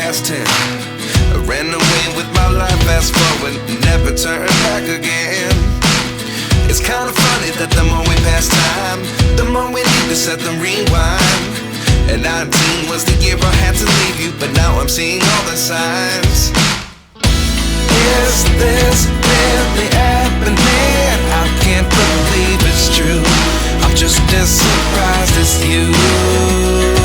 past 10. I ran away with my life, fast forward, never turn back again. It's kind of funny that the more we pass time, the more we need to set the rewind. And 19 was the year I had to leave you, but now I'm seeing all the signs. Is this really happening? I can't believe it's true. I'm just as surprised as you.